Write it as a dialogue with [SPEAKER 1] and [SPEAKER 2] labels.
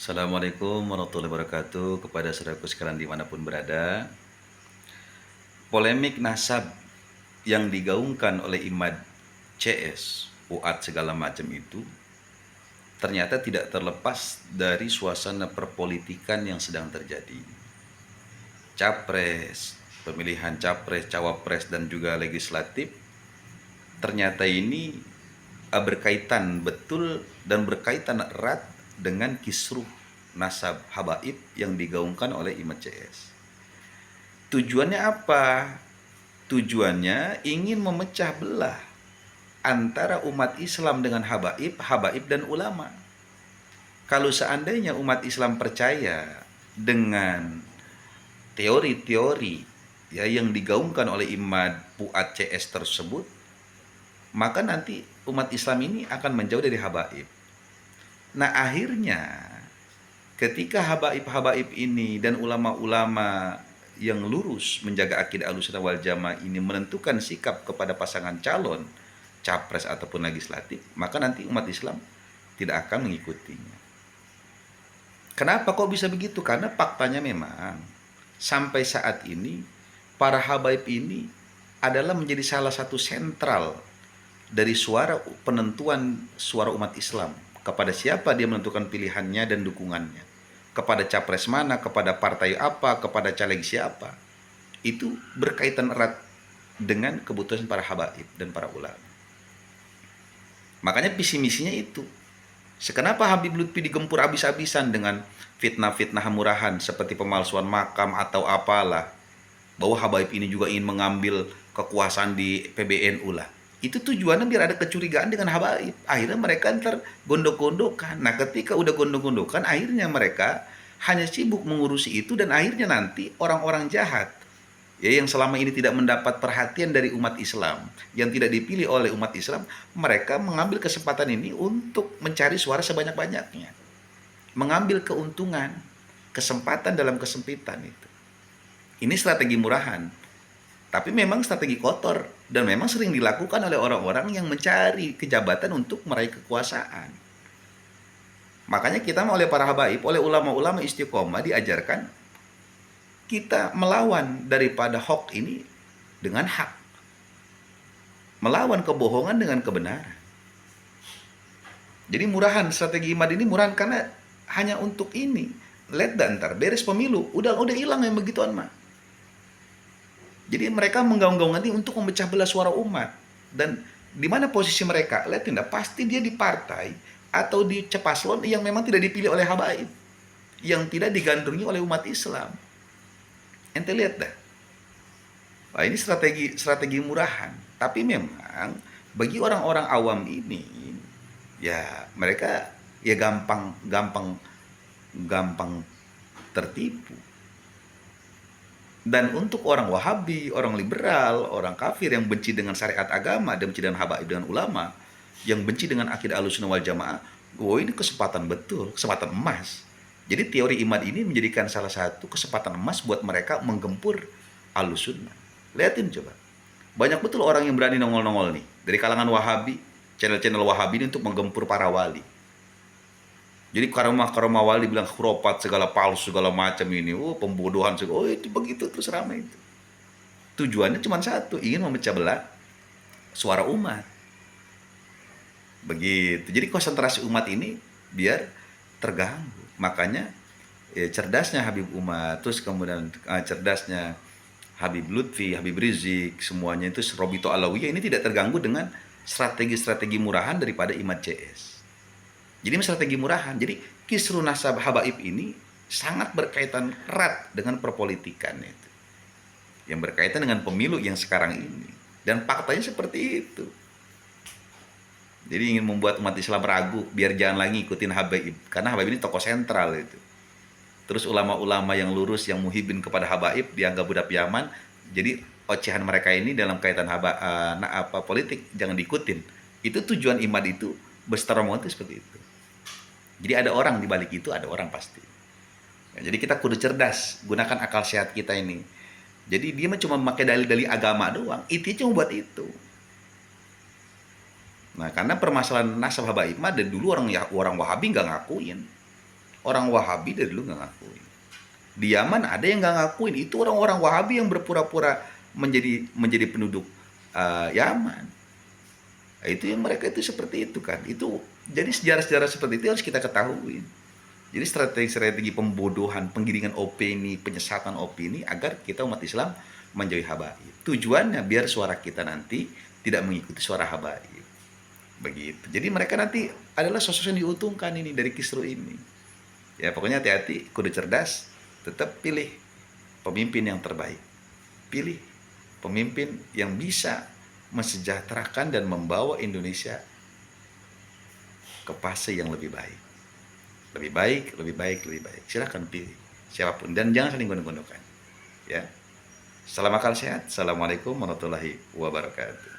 [SPEAKER 1] Assalamualaikum warahmatullahi wabarakatuh kepada saudaraku sekalian dimanapun berada. Polemik nasab yang digaungkan oleh Imad CS, UAT segala macam itu ternyata tidak terlepas dari suasana perpolitikan yang sedang terjadi. Capres, pemilihan capres, cawapres dan juga legislatif ternyata ini berkaitan betul dan berkaitan erat dengan kisruh nasab habaib yang digaungkan oleh Imad CS. Tujuannya apa? Tujuannya ingin memecah belah antara umat Islam dengan habaib, habaib dan ulama. Kalau seandainya umat Islam percaya dengan teori-teori ya yang digaungkan oleh Imad Puat CS tersebut, maka nanti umat Islam ini akan menjauh dari habaib. Nah, akhirnya ketika habaib-habaib ini dan ulama-ulama yang lurus menjaga akidah Ahlussunnah wal Jamaah ini menentukan sikap kepada pasangan calon capres ataupun legislatif, maka nanti umat Islam tidak akan mengikutinya. Kenapa kok bisa begitu? Karena faktanya memang sampai saat ini para habaib ini adalah menjadi salah satu sentral dari suara penentuan suara umat Islam kepada siapa dia menentukan pilihannya dan dukungannya, kepada capres mana, kepada partai apa, kepada caleg siapa. Itu berkaitan erat dengan kebutuhan para habaib dan para ulama. Makanya visi misinya itu. Kenapa Habib Lutfi digempur habis-habisan dengan fitnah-fitnah murahan seperti pemalsuan makam atau apalah, bahwa habaib ini juga ingin mengambil kekuasaan di PBNU lah. Itu tujuannya biar ada kecurigaan dengan habaib. Akhirnya mereka ntar gondok-gondokan. Nah, ketika udah gondok-gondokan, akhirnya mereka hanya sibuk mengurusi itu, dan akhirnya nanti orang-orang jahat ya yang selama ini tidak mendapat perhatian dari umat Islam, yang tidak dipilih oleh umat Islam, mereka mengambil kesempatan ini untuk mencari suara sebanyak-banyaknya, mengambil keuntungan, kesempatan dalam kesempitan itu. Ini strategi murahan, tapi memang strategi kotor dan memang sering dilakukan oleh orang-orang yang mencari kejabatan untuk meraih kekuasaan. Makanya kita oleh para habaib, oleh ulama-ulama istiqomah diajarkan kita melawan daripada hoax ini dengan hak. Melawan kebohongan dengan kebenaran. Jadi murahan, strategi Imad ini murahan karena hanya untuk ini. Let dan ntar beres pemilu, udah hilang yang begituan mah. Jadi mereka menggaung-gaungkan ini untuk memecah belah suara umat. Dan di mana posisi mereka? Lihat tidak, pasti dia di partai atau di cepaslon yang memang tidak dipilih oleh habaib, yang tidak digandrungi oleh umat Islam. Ente lihat dah. Wah, ini strategi murahan. Tapi memang bagi orang-orang awam ini ya mereka ya gampang tertipu. Dan untuk orang Wahabi, orang liberal, orang kafir yang benci dengan syariat agama, dan benci dengan habaib dengan ulama, yang benci dengan akidah Ahlussunnah wal Jamaah, ini kesempatan betul, kesempatan emas. Jadi teori Imad ini menjadikan salah satu kesempatan emas buat mereka menggempur Ahlussunnah. Lihatin coba. Banyak betul orang yang berani nongol-nongol nih dari kalangan Wahabi, channel-channel Wahabi ini untuk menggempur para wali. Jadi karomah wali bilang khurafat, segala palsu, segala macam ini, pembodohan, segala, itu begitu terus ramai itu. Tujuannya cuma satu, ingin memecah belah suara umat. Begitu. Jadi konsentrasi umat ini biar terganggu. Makanya cerdasnya Habib Umar, terus kemudian cerdasnya Habib Lutfi, Habib Rizik, semuanya itu Robito Alawiyah ini tidak terganggu dengan strategi-strategi murahan daripada Imad CS. Jadi strategi murahan. Jadi kisruh nasab habaib ini sangat berkaitan erat dengan perpolitikan itu, yang berkaitan dengan pemilu yang sekarang ini. Dan faktanya seperti itu. Jadi ingin membuat umat Islam ragu biar jangan lagi ikutin habaib, karena habaib ini tokoh sentral itu. Terus ulama-ulama yang lurus, yang muhibin kepada habaib dianggap budak Yaman. Jadi ocehan mereka ini dalam kaitan politik jangan diikutin. Itu tujuan Imad itu berstrategi seperti itu. Jadi ada orang di balik itu, ada orang pasti. Ya, jadi kita kudu cerdas, gunakan akal sehat kita ini. Jadi dia cuma memakai dalil-dalil agama doang, itu cuma buat itu. Nah, karena permasalahan nasab habaib mah dari dulu orang Wahabi nggak ngakuin. orang Wahabi dari dulu nggak ngakuin. Di Yaman ada yang nggak ngakuin, itu orang-orang Wahabi yang berpura-pura menjadi penduduk Yaman. Nah, itu yang mereka itu seperti itu kan. Itu jadi sejarah-sejarah seperti itu harus kita ketahui. Jadi strategi-strategi pembodohan, penggiringan opini, penyesatan opini agar kita umat Islam menjauhi habaib. Tujuannya biar suara kita nanti tidak mengikuti suara habaib. Begitu. Jadi mereka nanti adalah sosok yang diuntungkan ini dari kisru ini. Ya pokoknya hati-hati, kudu cerdas, tetap pilih pemimpin yang terbaik. Pilih pemimpin yang bisa mensejahterakan dan membawa Indonesia ke fase yang lebih baik. Lebih baik, lebih baik, lebih baik. Silahkan pilih siapapun dan jangan saling gondok-gondokan. Ya. Salam akal sehat. Assalamualaikum warahmatullahi wabarakatuh.